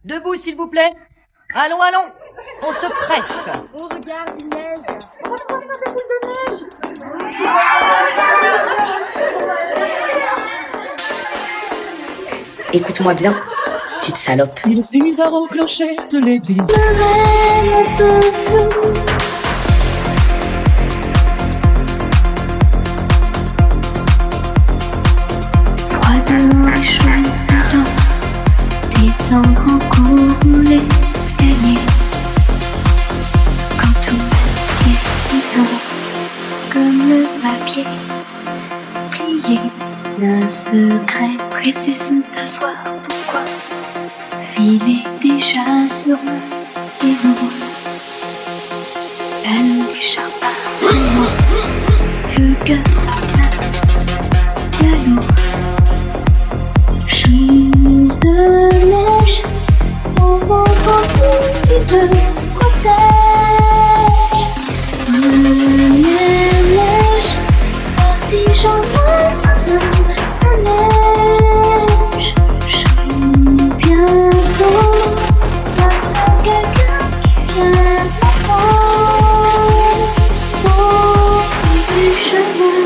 Debout, s'il vous plaît. Allons, allons. On se presse. On regarde, il neige. On va faire des boules de neige. Écoute-moi bien, petite salope. Il zizare au clocher de l'église. Froid dehors et chaud dedans, descendre en courant l'escalier. Quand tout le ciel est blanc, comme le papier plié. Le secret pressé sans savoir pourquoi, filer déjà sur le vélo. Elle n'échappe pas vraiment, le cœur plein galop. Jour de neige, ton ventre qui te protège. Première neige, partigeant la neige. Joue bientôt, grâce à quelqu'un qui vient t'attendre. Au bout du chemin.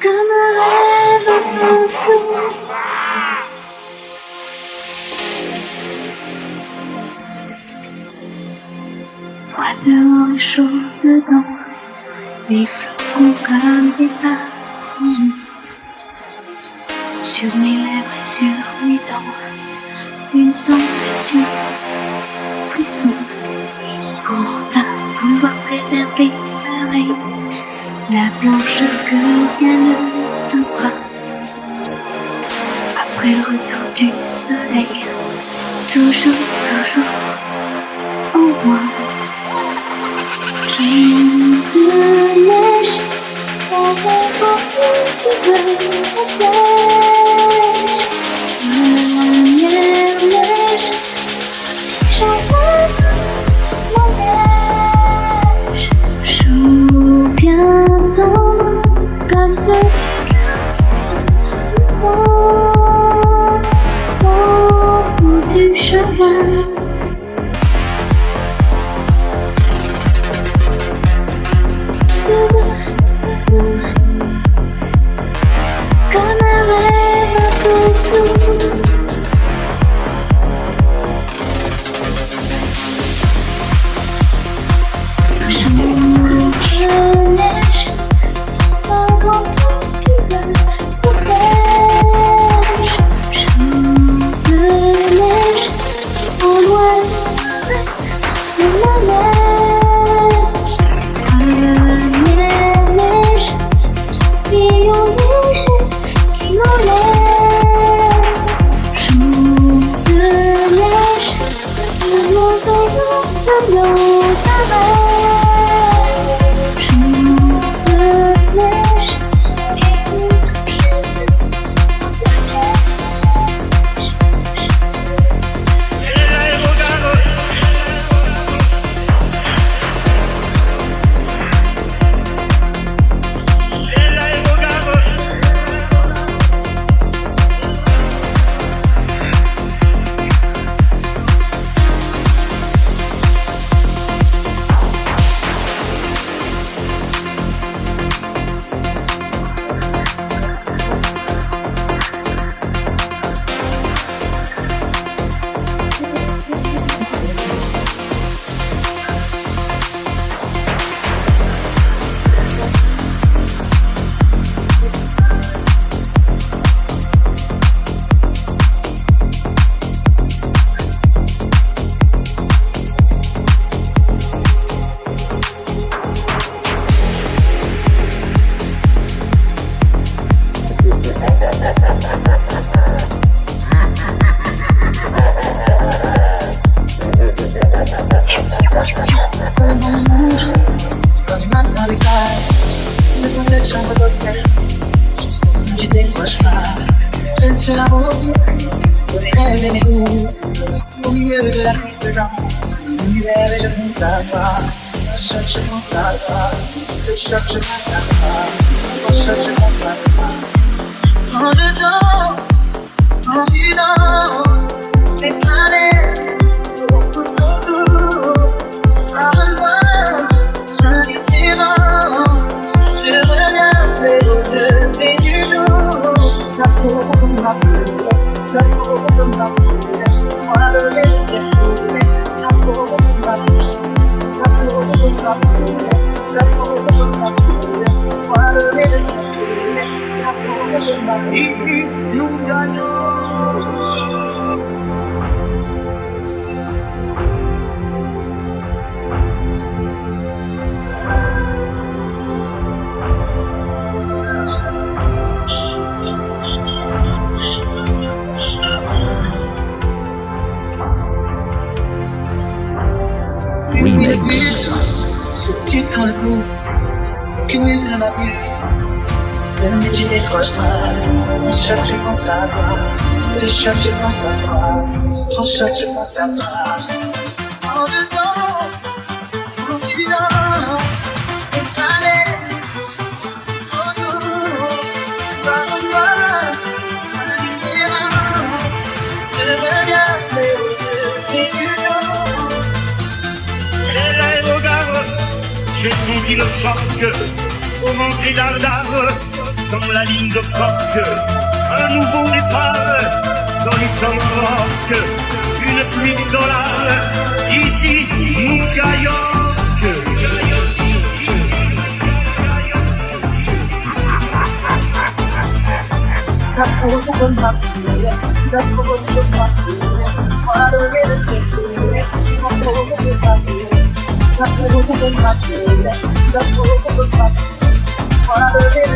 Comme un rêve un peu flou. Froid dehors et chaud dedans, les flocons comme des papillons. Sur mes lèvres et sur mes dents, une sensation, frisson. Pour pouvoir préserver pareil, la blanche que rien ne saura. Après le retour du soleil, toujours au moins. Jour de neige, on va porter de la neige. Première neige, j'envoie mon neige. Joue bientôt, comme ce quelqu'un au bout du chemin. Comme un rêve un peu flou. Jour de neige, un grand point qui me protège. Jour de neige, en loin de la neige. Première neige, papillon léger qui m'enlève. Jour de neige, sur mon vélo, un long arrêt. Jour de neige, tu décroches pas, seul sur la route, pour les rêves et mes goûts, au milieu de la triste jambe, l'univers et je veux savoir, chaque je pense à toi. De chaque je pense à toi. À chaque je pense à toi. Quand je danse, quand tu danses, tes planètes beaucoup trop doux. Parle-moi, un différent. Je reviens faire au lever du jour. La peau comme ma peau, la peau comme ma peau. Moi le lever, la peau comme ma peau. La peau comme ma peau, la peau comme ma peau. Moi le lever, la peau comme ma peau. Ici, nous gagnons. Ce petit dans le cou, qui nuit de ma vie. Le métier décroche pas. En chaque je pense à toi. De chaque je pense à toi. En chaque je pense à toi. En dedans, en silence, et parler. Oh non, sois en moi, un différent. Je reviens, mais tu Et l'aérogare, je sentis le choc au montrer d'ardard dans la ligne de coque. Un nouveau départ, sonne comme rock, une pluie de dollars. Ici, nous gagnons. Ça pour ma vie, ça pour ma vie. Moi le lever, ça pour ma vie. La peau comme ma peau, la peau comme ma peau. Moi le lever,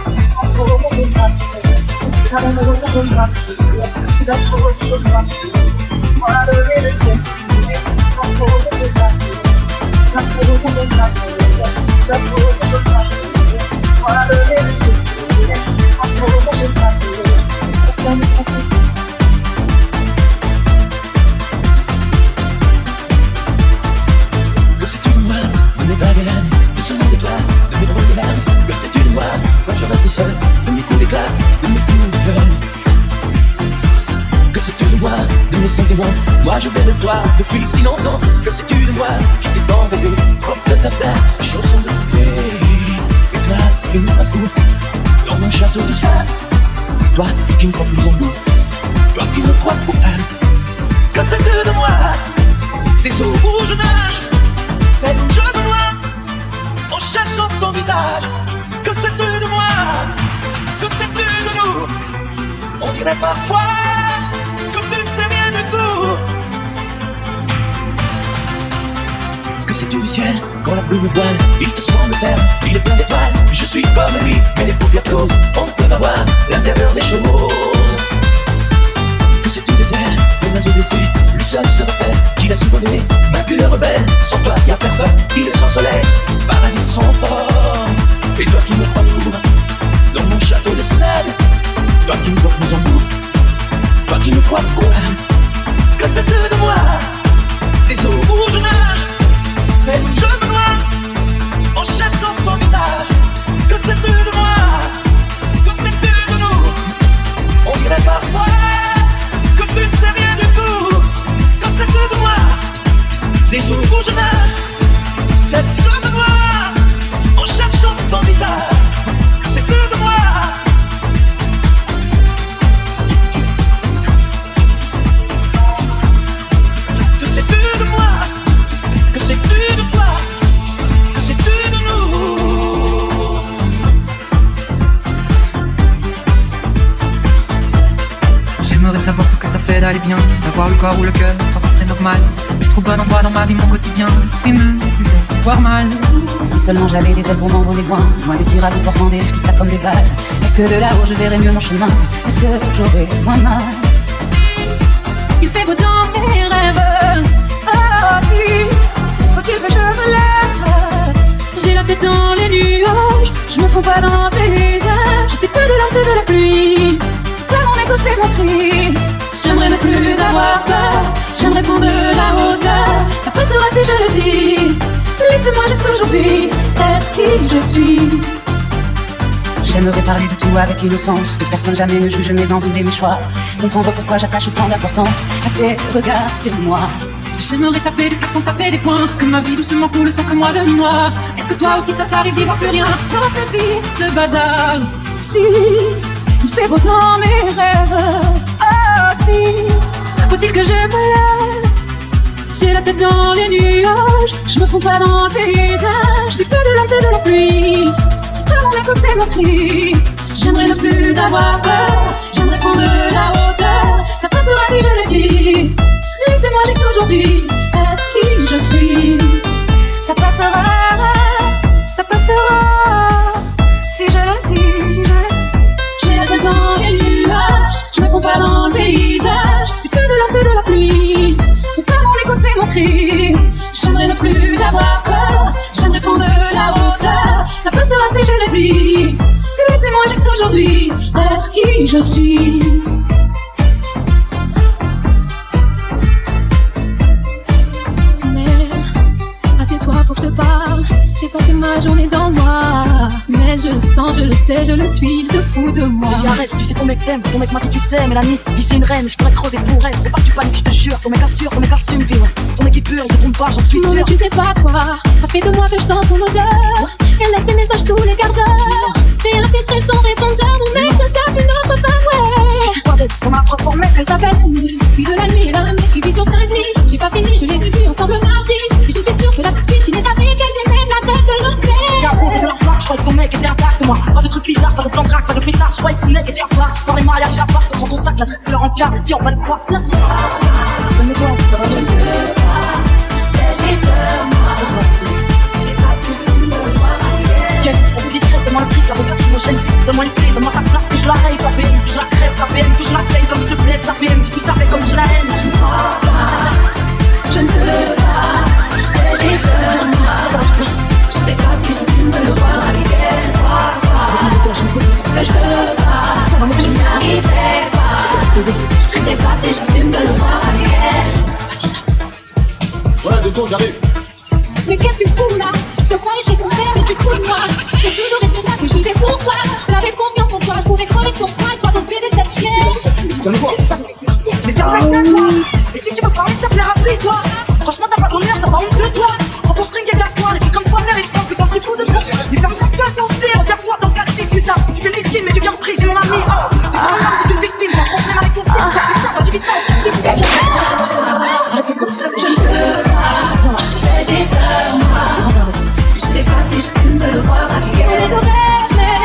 la peau comme ma peau. La peau comme ma peau, la peau comme ma peau. Moi le lever, la peau comme ma peau. La peau comme ma peau, la peau comme ma peau. Moi le lever, la peau comme ma peau. Seul, de mes coups d'éclat, de mes coups de cœur. Que sais-tu de moi, de mes sentiments? Moi je vais de toi depuis si longtemps. Que sais-tu de moi, qui t'es tant rêvé? Robe de ta terre, chaussons de poupée. Et toi qui me rends fou, dans mon château de sable. Toi qui me crois plus en nous, toi qui me crois coupable. Que sais-tu de moi, les eaux où je nage, celles où je me noie, en cherchant ton visage? Que sais-tu de moi? Que sais-tu de nous? On dirait parfois que tu ne sais rien du tout. Que sais-tu du ciel? Quand la brume me voile, il te semble ferme, il est plein d'étoiles. Je suis comme lui, mais les paupières closes, on ne peut pas voir l'intérieur des choses. Que sais-tu des ailes, des oiseaux blessés? Le seul se repère qui laisse voler, vaincu et rebelle. Sans toi, y'a personne, il est sans soleil, paradis sans port. Et toi qui me crois fou, dans mon château de sel, toi qui me vois plus en bout, toi qui me crois coupable. Que sais-tu de moi? Les eaux où je nage, celles où je me noie, en cherchant ton visage. Que sais-tu de moi? Que sais-tu de nous? On dirait parfois que tu ne sais rien du tout. Que sais-tu de moi? Les eaux où je nage, celles où je me noie, en cherchant ton visage. Que sais-tu de moi? Que sais-tu de moi? Que sais-tu de toi? Que sais-tu de nous? J'aimerais savoir ce que ça fait d'aller bien, d'avoir le corps ou le cœur pas très normal. Je trouve un endroit dans ma vie, mon quotidien, et ne plus voir mal. Si seulement j'avais des ailes pour m'envoler loin des tirs à bout portant des rires qui tapent comme des balles. Est-ce que de là-haut je verrais mieux mon chemin? Est-ce que j'aurais moins mal? Si il fait beau dans mes rêves, Ah oui, faut-il que je me lève? j'ai la tête dans les nuages. Je me fonds pas dans tes visages. C'est plus de larmes, c'est de la pluie. C'est pas mon écho, c'est mon cri. J'aimerais ne plus avoir peur. J'aimerais prendre de la hauteur. Ça passera si je le dis. Laissez-moi juste aujourd'hui être qui je suis. J'aimerais parler de tout avec innocence, que personne jamais ne juge mes envies et mes choix. Comprendre pourquoi j'attache autant d'importance à ces regards sur moi. J'aimerais taper des tacs sans taper des points, que ma vie doucement coule sans que moi je m'y noie. Est-ce que toi aussi ça t'arrive d'y voir plus rien dans cette vie, ce bazar? Si, il fait beau dans mes rêves. Oh, faut-il que je me lève? J'ai la tête dans les nuages, je me fonds pas dans le paysage. c'est pas de l'âme, c'est de la pluie. C'est pas mon écho, c'est mon cri. J'aimerais ne plus avoir peur, j'aimerais prendre de la hauteur. Ça passera si je le dis. Laissez-moi juste aujourd'hui être qui je suis. Ça passera, Ça passera si je le dis. J'ai la tête dans les nuages, je me fonds pas dans le paysage. c'est pas de l'âme, c'est de la pluie. C'est pas mon écho, c'est mon cri. J'aimerais ne plus avoir peur, j'aimerais prendre de la hauteur. Ça passera si je le dis. Laissez-moi juste aujourd'hui être qui je suis. Mais assieds-toi, faut que je te parle. J'ai passé ma journée dans le noir, mais je le sens, je le sais, je le suis, il se fout de moi. Et arrête, tu sais ton mec t'aime, ton mec m'a dit tu sais, Mélanie, il c'est une reine, je pourrais crever pour elle. Faut pas que tu paniques, je te jure, ton mec assure, ton mec assume, vie, ouais. Ton mec est pur, il te trompe pas, j'en suis Non sûr. mais tu sais pas toi, ça fait 2 mois que je sens ton odeur. Elle laisse des messages tous les quarts d'heure. T'es infiltré sans répondeur, mon mec se tape une autre femme, ouais. Je suis pas bête, on m'a propre mec. Elle s'appelle Annie, fille de la nuit, elle a un mec qui vit sur Saint-Denis. J'ai pas fini, je les ai vus ensemble mardi. Et je suis sûre que la suite, il est avec elle, j'ai même la tête de l'autre mec. Y'a un de leur part, je croyais que ton mec était intact, moi. Pas de trucs bizarres, pas de plan de drague, pas de pétasse, je croyais que ton mec était à part. Dans les mariages à part, te prends ton sac, la tresse pleure en quart, dis on va le croire. Donnez-moi, ça va mieux. J'ai peur, moi. C'est parce que tu me vois arriver. On vous dit crève, donne-moi le prix, la route lacrymogène. Donne-moi une clé, donne-moi sa plaque, que je la raye, sa peine, que je la crève, sa peine, que je la saigne, comme il te plaît, sa peine. Si tu savais comme je la haine. Je ne peux pas, j'ai peur, moi. Je sais pas si je me le vois arriver. C'est la chance que c'est. Que je veux pas, je n'y arriverai pas. Je sais pas si je me le vois arriver. Voilà, 2 secondes, j'arrive. Mais qu'est-ce que tu fous là? Je te croyais chez ton père, mais tu te fous de moi. J'ai toujours été là, que je vivais pour toi. J'avais confiance en toi, je pouvais crever pour toi. Et toi donc baiser cette chienne. Donne-moi. Mais t'es avec moi. Et si tu veux parler, s'il te plaît, rappelle-toi. Franchement, t'as pas d'honneur, t'as pas honte de toi. Prends ton string et casse-toi. Les filles comme toi, mère, ils font plus qu'un fripou de toi. Mais ferme ta gueule, ton C, regarde-toi dans le quartier, putain. Tu fais l'esquive, mais tu viens de prise, mon ami. Oh, tu fais un homme, t'es une victime. T'as un problème avec ton C. Putain, vas-y, vite, J'ai peur, moi. Je sais pas si je me le vois arriver. Elle est horrible, mais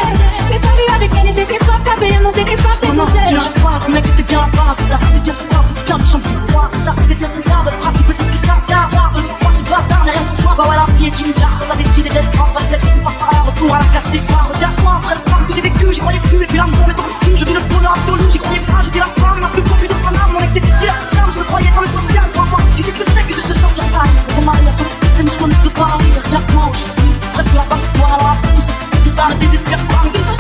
je l'ai pas vu avec elle. Et c'était pas sa belle, non, c'était pas ses non, hôtels. tu n'arrives pas, ton mec était bien là-bas. T'as fait bien son part, c'est bien du chant d'histoire. T'as fait bien ton garde, le bras qui peut te piquer, c'est un rare. C'est quoi, c'est pas tard, derrière sur toi. Bah voilà, fille, tu me gardes, quand t'as décidé d'être en vrai. C'est pas par là, retour à la classe des fois. Regarde-moi, après le drame que j'ai vécu, j'y croyais plus. Et puis l'amour est parti, je vis le bonheur absolu. J'y croyais pas, j'étais la femme, la plus copie de femme. Mon ex était la femme, je croyais dans le social. Moi, et c'est ce que c'est que de se sentir mal. Ton mari a son c'est je connais de toi, oui, regarde-moi, je suis presque la partie de toi. Alors, tout ça, c'est pas le désespoir.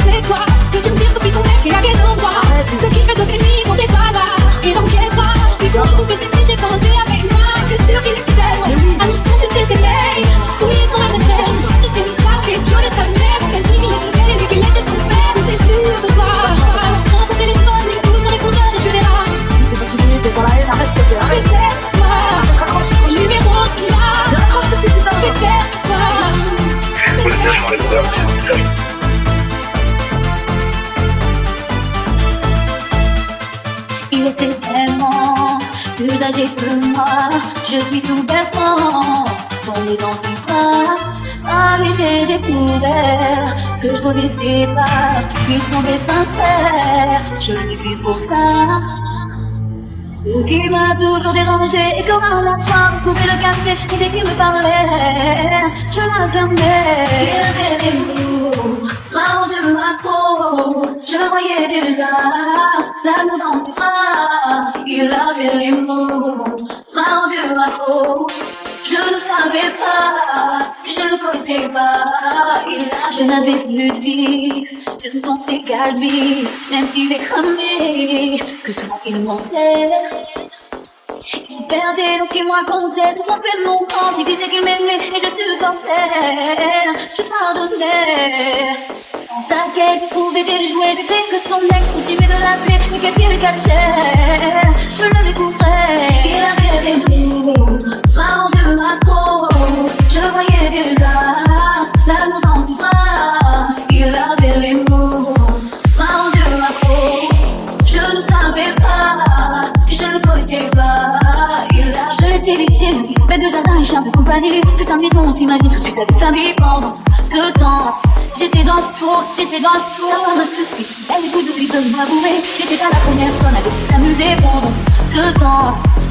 C'est toi, peux-tu me dire depuis ton mec et à quel endroit? Ce qui fait de tes nuits quand t'es pas là. Et dans quel bras? Il faut retrouver tes nuits, j'ai tenté avec moi. Je suis sûre qu'il est fidèle. À nous consulter ses mails, fouiller son adresse. Toutes tes messages, questionner sa mère. Elle dit qu'il est fidèle et qu'il est chez son père. Mais c'est sûr de toi. Alors prends ton téléphone, écoute mon répondeur et tu verras. T'es fatigué, t'es pas la haine, arrête, s'il te plaît, Je arrête. vais faire quoi? Le numéro qu'il a. Raccroche, je te suis, putain. Je vais faire quoi? Il était vraiment plus âgé que moi. Je suis tout bêtement tombé dans ses bras. Ah oui, j'ai découvert ce que je connaissais pas. Il semblait sincère, je l'ai vu pour ça. Ce qui m'a toujours dérangé et comme à la fois vous pouvez le garder. Et dès qu'il me parlait, je la fermais. Il avait des mots, range de macro. Je voyais déjà l'amour dans ses bras. Il avait les mots, range de macro. Je ne savais pas, je ne connaissais pas. Je n'avais plus de vie, je ne pensais qu'à lui. Même s'il est cramé, que souvent il mentait. perdais dans ce qu'il me racontait. Se trompait de mon camp, il disait qu'il m'aimait et je supportais. Je pardonnais. Sans sa caisse, j'ai trouvé des jouets. J'ai cru que son ex continuait de l'appeler. Mais qu'est-ce qu'il cachait? Je le découvrais. Il avait des mots, m'a rendu accro. Je voyais déjà l'amour dans ses bras. Il avait les mots, m'a rendu accro. Je ne savais pas, et je ne le connaissais pas. Je l'ai suivi chez lui, bête de jardin et chien de compagnie. Putain de maison, on s'imagine tout de suite avec famille. Pendant ce temps, j'étais dans le faux, j'étais dans le faux. Ça m'a suffi, elle écoute de lui de m'avouer. J'étais pas la première qu'on avait s'amuser pendant ce temps.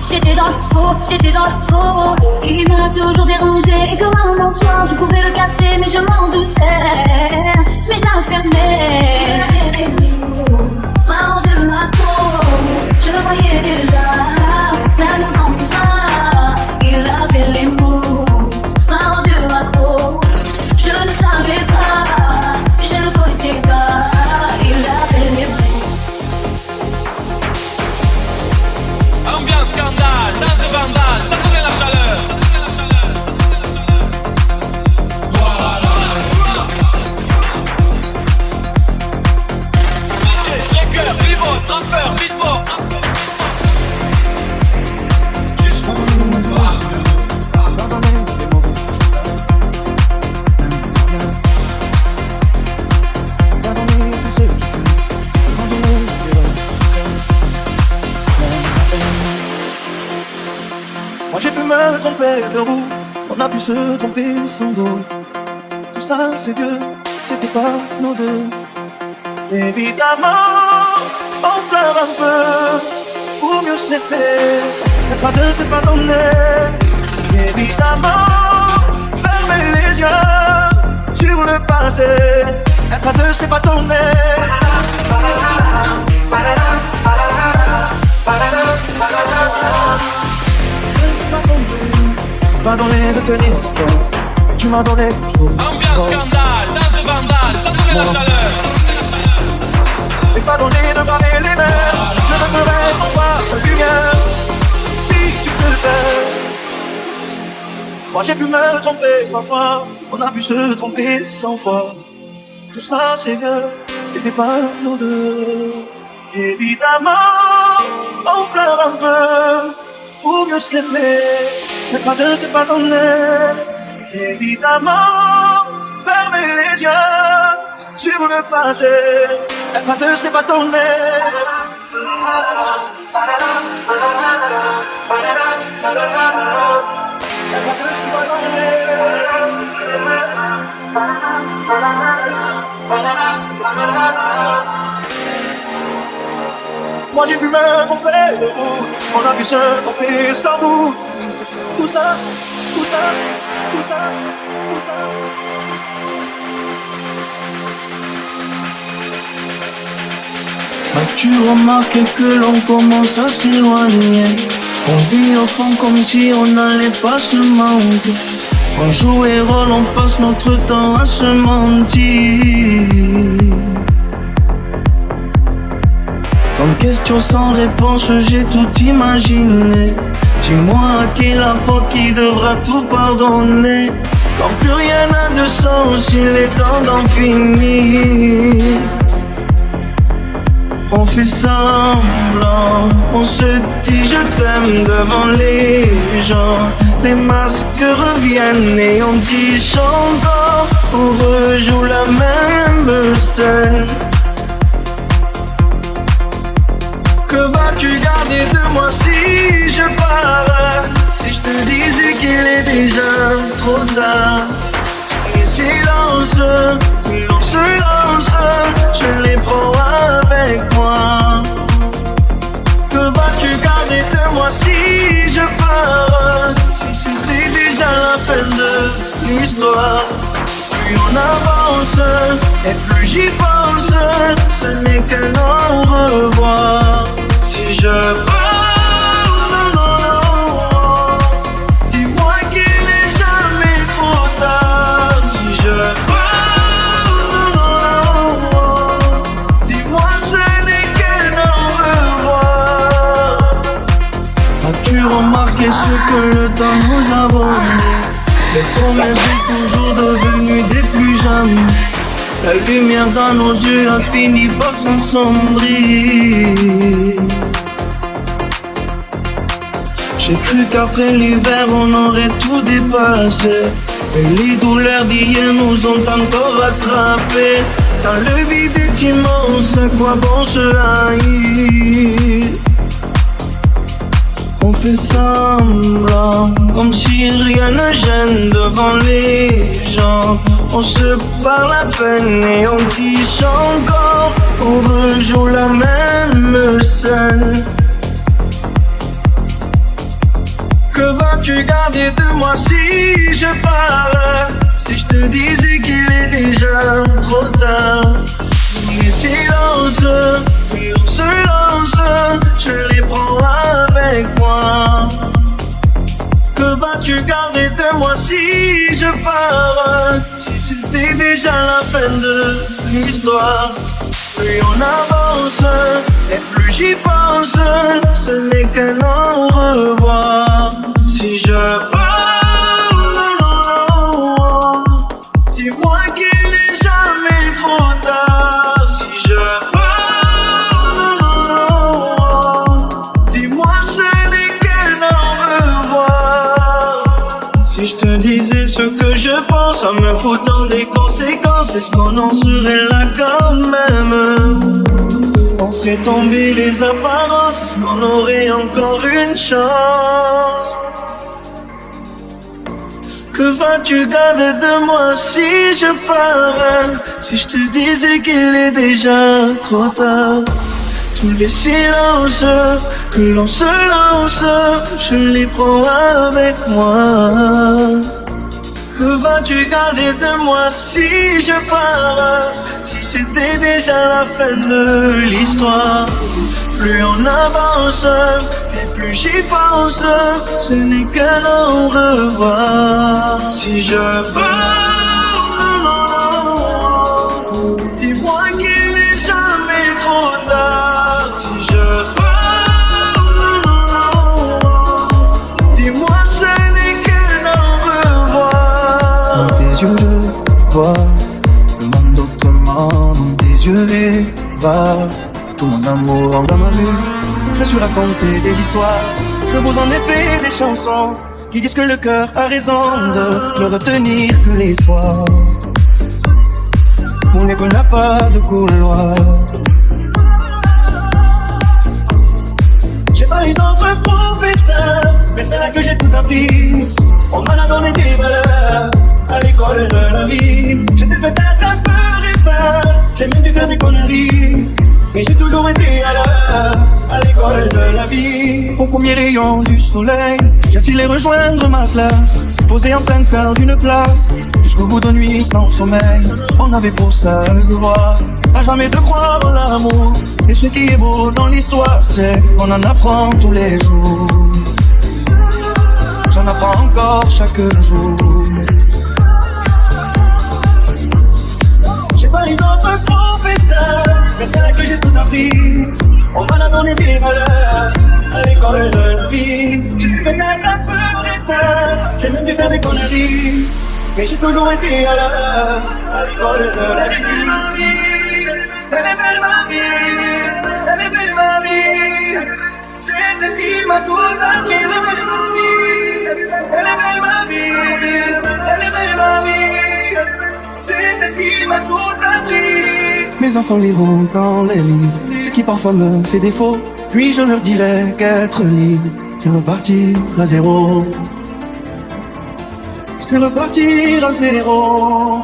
J'étais dans le faux, j'étais dans le faux. Il m'a toujours dérangé et que un soir je pouvais le capter, mais je m'en doutais. Mais je l'ai fermé. M'a rendu ma peau, je le voyais déjà. L'amour dans ses bras, il avait les mots. M'a rendu accro, je ne savais pas, je ne connaissais pas. Il avait les mots. Ambiance scandale, danse de vandale, ça connaît la chaleur. Les cœurs, pivot, transfert, beatbox. Moi j'ai pu me tromper de roue, on a pu se tromper sans doute. Tout ça c'est vieux, c'était pas nos deux. Évidemment, on pleure un peu, pour mieux s'aimer. Être à deux c'est pas donné. Évidemment, fermer les yeux sur le passé. Être à deux c'est pas donné. C'est pas donné de tenir compte. Tu m'as donné quelque chose. Ambiance scandale, danse de vandale, ça connaît la chaleur. C'est pas donné de braver les mers. Je ne ferai pour faire du bien, si tu te le fais. Moi j'ai pu me tromper parfois, on a pu se tromper 100 fois. Tout ça c'est vieux, c'était pas nous deux. Évidemment, on pleure un peu, pour mieux s'aimer. Être à deux c'est pas donné. Évidemment, fermer les yeux sur le passé. Être à deux c'est pas donné. Moi j'ai pu me tromper de route, on a pu se tromper sans doute. Tout ça, tout ça, tout ça, tout ça. As-tu remarqué que l'on commence à s'éloigner? On vit au fond comme si on n'allait pas se manquer. On joue et rôle, on passe notre temps à se mentir. Comme question sans réponse, j'ai tout imaginé. Dis-moi à qui la faute, qui devra tout pardonner. Quand plus rien n'a de sens, il est temps d'en finir. On fait semblant, on se dit je t'aime devant les gens. Les masques reviennent et on dit chantant, on rejoue la même scène. Que vas-tu garder de moi si je pars? Si je te disais qu'il est déjà trop tard. Les silences, que l'on se lance, je les prends avec moi. Que vas-tu garder de moi si je pars? Si c'était déjà la fin de l'histoire. Plus on avance, et plus j'y pense, ce n'est qu'un au revoir. Si je pars, non, non, non, dis-moi qu'il n'est jamais trop tard. Si je pars, non, non, non, dis-moi ce n'est qu'un au revoir. As-tu remarqué La lumière dans nos yeux a fini par s'assombrir. J'ai cru qu'après l'hiver on aurait tout dépassé, et les douleurs d'hier nous ont encore rattrapés. Dans le vide est immense, à quoi bon se haïr? On fait semblant, comme si rien ne gêne devant les gens. On se parle à peine et on triche encore. On rejoue la même scène. Que vas-tu garder de moi si je pars? Si je te disais qu'il est déjà trop tard. Les silences, puis on se lance, je les prends avec moi. Que vas-tu garder de moi si je pars? Si c'était déjà la fin de l'histoire. Plus on avance, et plus j'y pense, ce n'est qu'un au revoir. Si je pars, dis-moi qu'il n'est jamais trop tard. Si je pars, dis-moi ce n'est qu'un au revoir. Si je te disais ce que je pense, en me foutant des conséquences, est-ce qu'on en serait là quand même? On ferait tomber les apparences, est-ce qu'on aurait encore une chance? Que vas-tu garder de moi si je pars? Si je te disais qu'il est déjà trop tard. Tous les silences que l'on se lance, je les prends avec moi. Que vas-tu garder de moi si je pars? Si c'était déjà la fin de l'histoire. Plus on avance, et plus j'y pense, ce n'est qu'un au revoir. Si je pars, dis-moi qu'il n'est jamais trop tard. Si je pars, dis-moi ce n'est qu'un au revoir. Dans tes yeux je vois le monde autrement. Dans tes yeux les va tout mon amour dans ma vue. Je suis raconter des histoires. Je vous en ai fait des chansons qui disent que le cœur a raison de ne retenir que l'espoir. Mon école n'a pas de couloir. J'ai pas eu d'autre professeur, mais c'est là que j'ai tout appris. On m'en a donné des valeurs à l'école de la vie. J'étais peut-être un peu rêveur, j'ai même dû faire des conneries, mais j'ai toujours été à l'heure à l'école de la vie. Au premier rayon du soleil, j'ai filé rejoindre ma classe, posé en plein cœur d'une place, jusqu'au bout de nuit sans sommeil. On avait pour seul devoir à jamais de croire en l'amour. Et ce qui est beau dans l'histoire, c'est qu'on en apprend tous les jours. J'en apprends encore chaque jour. J'ai pas eu d'autre professeur, mais c'est là que j'ai tout appris. On m'en a donné des valeurs à l'école de la vie. J'ai peut-être un peu rêveur, j'ai même dû faire des conneries, mais j'ai toujours été à l'heure à l'école de la vie. Elle est belle ma vie, elle est belle ma vie. C'est elle qui m'a tout appris. Elle est belle ma vie, elle est belle ma vie, elle est belle ma vie. C'est elle qui m'a tout appris. Mes enfants liront dans les livres ce qui parfois me fait défaut. Puis je leur dirai qu'être libre, c'est repartir à zéro. C'est repartir à zéro.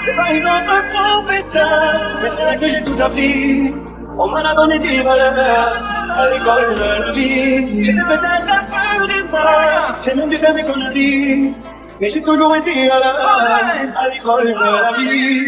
J'ai pas une autre professeur, mais c'est là que j'ai tout appris. On m'en a donné des valeurs à l'école de la vie. J'étais peut-être un peu rêveur, j'ai même dû faire des conneries, mais j'ai toujours été à l'heure à l'école de la vie.